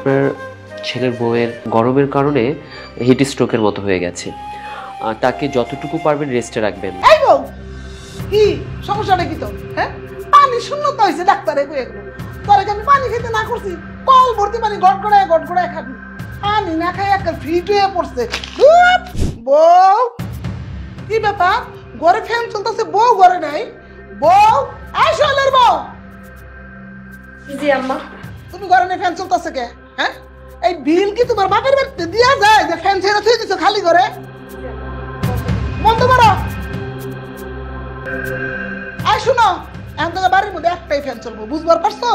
আপনার ছেলের বউয়ের গরমের কারণে হিট স্ট্রোকের মতো হয়ে গেছে। তাকে যতটুকু পারবেন রেস্টে রাখবেন। এই বউ কি সমস্যাটা কি তো? হ্যাঁ, পানি শূন্যতা হয়েছে ডাক্তারে কয়ে গেল। তোরে আমি পানি খেতে না করছি, কল ভর্তি পানি গড়গড়ায় খাবি। পানি না খাই একটা ফিট হয়ে পড়ছে। বউ কি ব্যাপার? ঘরে ফ্যান চলতেছে, বউ ঘরে নাই। বউ আয় শৈলের বউ। জি আম্মা। তুমি ঘরে নেই, ফ্যান চলতেছে কে? হ্যাঁ, এই বিল কি তোমার বাপের বাড়িতে দিয়া যায় যে ফ্যান ছেড়ে থুয়ে দিছো খালি ঘরে? বন্ধ করো। আয় শুনো, এখন তো বাড়ির মধ্যে একটাই ফ্যান চলবো, বুঝবার পারছো?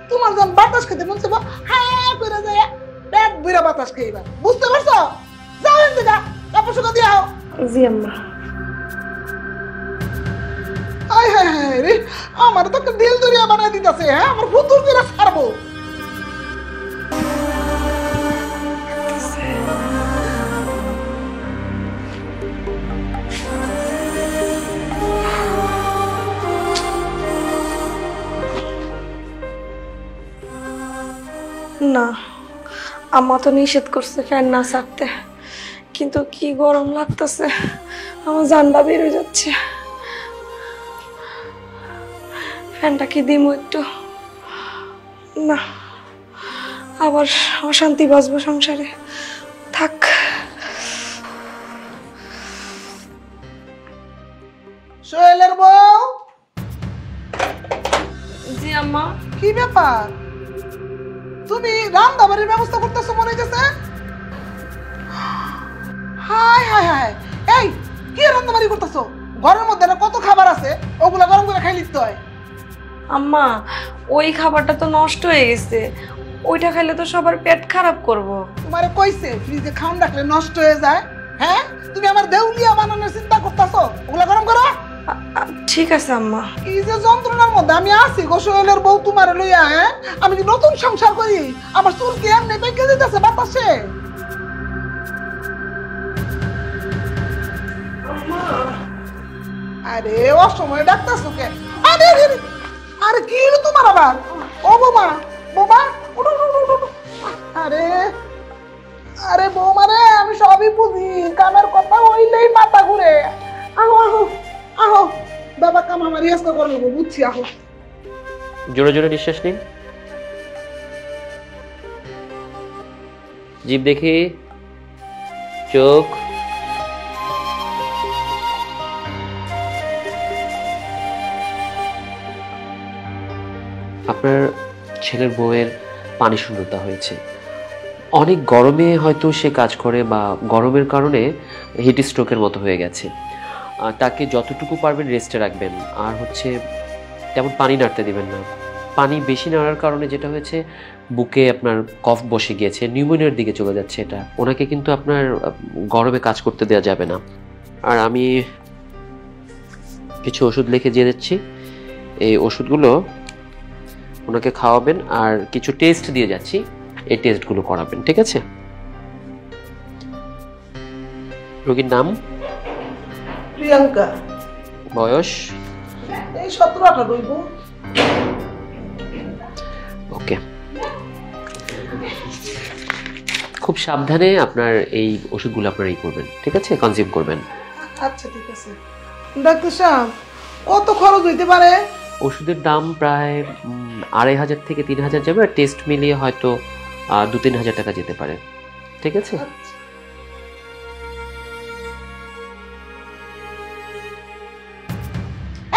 তোমার যখন বাতাস খেতে মন চাইবো, হ্যাঁ করে যায় পেট বুড়া বাতাস খাইবা, বুঝতে পারছো? যাও এখান থেকে, কাপড় শুকা দিয়ে আও। জি আম্মা। আয় হ্যাঁ হ্যাঁ রে, আমার তো একটা দিল দরিয়া বানাই দিতেছে। হ্যাঁ, আমার ফুতুর করে ছাড়বো। না, আম্মা তো নিষেধ করছে ফ্যান না ছাড়তে, কিন্তু কি গরম লাগতেছে, আমার জানবা বের হয়ে যাচ্ছে। ফ্যানটা কি দিমু একটু? না, আবার অশান্তি বাজবো সংসারে। থাক। সোহেলের বউ। জি আম্মা। কি ব্যাপার? তুমি রান্না বাড়ির ব্যবস্থা করতেছো মনে হইতেছে? হাই হাই হাই, এই কি রান্না বাড়ি করতেছো? ঘরের মধ্যে না কত খাবার আছে, ওগুলা গরম করে খাই লিখতে হয়। আম্মা, ওই খাবারটা তো নষ্ট হয়ে গেছে, ওইটা খাইলে তো সবার পেট খারাপ করব। তোমারে কইছে ফ্রিজে খাওন রাখলে নষ্ট হয়ে যায়? হ্যাঁ, তুমি আমার দেউলিয়া বানানোর চিন্তা করতেছো? ওগুলা গরম করো। ঠিক আছে আম্মা। কি যে যন্ত্রণার মধ্যে আমি আছি গো সোহেলের বউ, তোমার লইয়া। হ্যাঁ, আমি কি নতুন সংসার করি? আমার চুল কি এমনি পেকে দিতেছে বাতাসে? আরে অসময়ে ডাক্তারছো কে? আরে আরে আরে কি হলো তোমার আবার? ও বোমা, বোমা উঠো উঠো উঠো উঠো। আরে আরে বৌমা রে, আমি সবই বুঝি, কামের কথা হইলেই মাথা ঘুরে। আহো আহো আহো, বাবা কাম আমার রিয়াজটা করে নেবো, বুঝছি। আহো, জোরে জোরে নিঃশ্বাস নিন। জিভ দেখি, চোখ। আপনার ছেলের বউয়ের পানি শূন্যতা হয়েছে। অনেক গরমে হয়তো সে কাজ করে বা গরমের কারণে হিট স্ট্রোকের মতো হয়ে গেছে। তাকে যতটুকু পারবেন রেস্টে রাখবেন, আর হচ্ছে তেমন পানি নাড়তে দিবেন না। পানি বেশি নাড়ার কারণে যেটা হয়েছে, বুকে আপনার কফ বসে গিয়েছে, নিউমোনিয়ার দিকে চলে যাচ্ছে। এটা ওনাকে কিন্তু আপনার গরমে কাজ করতে দেওয়া যাবে না। আর আমি কিছু ওষুধ লিখে দিয়ে দিচ্ছি, এই ওষুধগুলো ওনাকে খাওয়াবেন, আর কিছু টেস্ট দিয়ে যাচ্ছি, এই টেস্টগুলো করাবেন, ঠিক আছে? রোগীর নাম? প্রিয়াঙ্কা। বয়স? এই 17-18 রইব। ওকে, খুব সাবধানে আপনার এই ওষুধগুলো আপনারা করবেন, ঠিক আছে? কনজিউম করবেন। আচ্ছা ঠিক আছে। ডাক্তার সাহেব, কত খরচ হইতে পারে? ওষুধের দাম প্রায় 2500 থেকে 3000 যাবে, আর টেস্ট মিলিয়ে হয়তো 2-3 হাজার টাকা যেতে পারে, ঠিক আছে?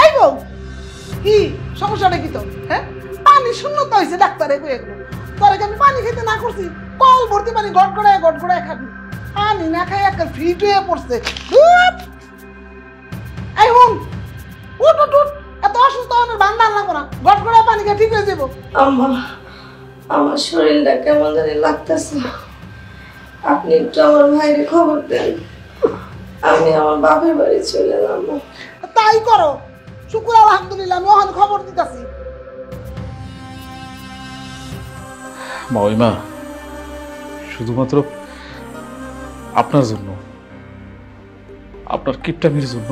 এই বউ কি সমস্যাটা কি তো? হ্যাঁ, পানি শূন্যতা হয়েছে ডাক্তারে কয়ে গেল। তোরে আমি পানি খেতে না করছি, কল ভর্তি পানি গড়গড়ায় খাবি। পানি না খাই একটা ফিট হয়ে পড়ছে। এই হুন, উঠ উঠ উঠ, এত অসুস্থ হওয়ার বান্দা লাগবো না, গড়গড়ায় পানি খেয়ে ঠিক হয়ে যাবো। আম্মা, আমার শরীরটা কেমন জানি লাগতেছে, আপনি একটু আমার ভাইয়ের খবর দেন, আমি আমার বাপের বাড়ি চলে যাবো। তাই করো, শুকুর আলহামদুলিল্লাহ, আমি ওখানে খবর দিতেছি। মাইমা, শুধুমাত্র আপনার জন্য, আপনার কিপটামির জন্য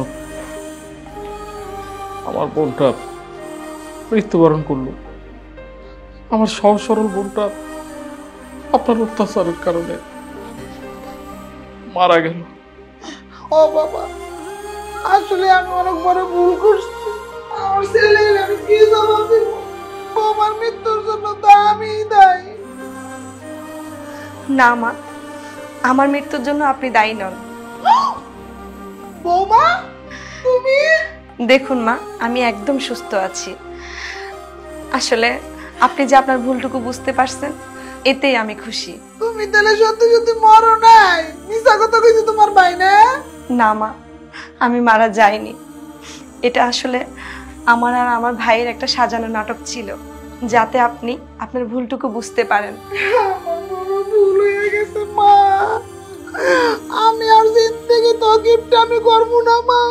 আমার বোনটা মৃত্যুবরণ করলো। আমার সহজ সরল বোনটা আপনার অত্যাচারের কারণে মারা গেল। ও বাবা, আসলে আমি অনেক বড় ভুল করছি। আমার ছেলের আমি কি জবাব দিব? বৌমার মৃত্যুর জন্য তো আমিই দায়ী। না মা, আমার মৃত্যুর জন্য আপনি দায়ী নন। বৌমা, তুমি? দেখুন মা, আমি একদম সুস্থ আছি। আসলে আপনি যে আপনার ভুলটুকু বুঝতে পারছেন, এতেই আমি খুশি। তুমি তাহলে সত্যি সত্যি মরো নাই? মিছা কথা কইছো তোমার ভাই না? না মা, আমি মারা যাইনি। এটা আসলে আমার আর আমার ভাইয়ের একটা সাজানো নাটক ছিল, যাতে আপনি আপনার ভুলটুকু বুঝতে পারেন। আমার বড় ভুল হয়ে গেছে মা। আমি আর জিন্দেগি তো গিফট আমি করবো না মা,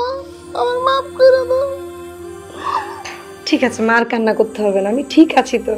আমার মাফ করে দাও। ঠিক আছে মা, আর কান্না করতে হবে না, আমি ঠিক আছি তো।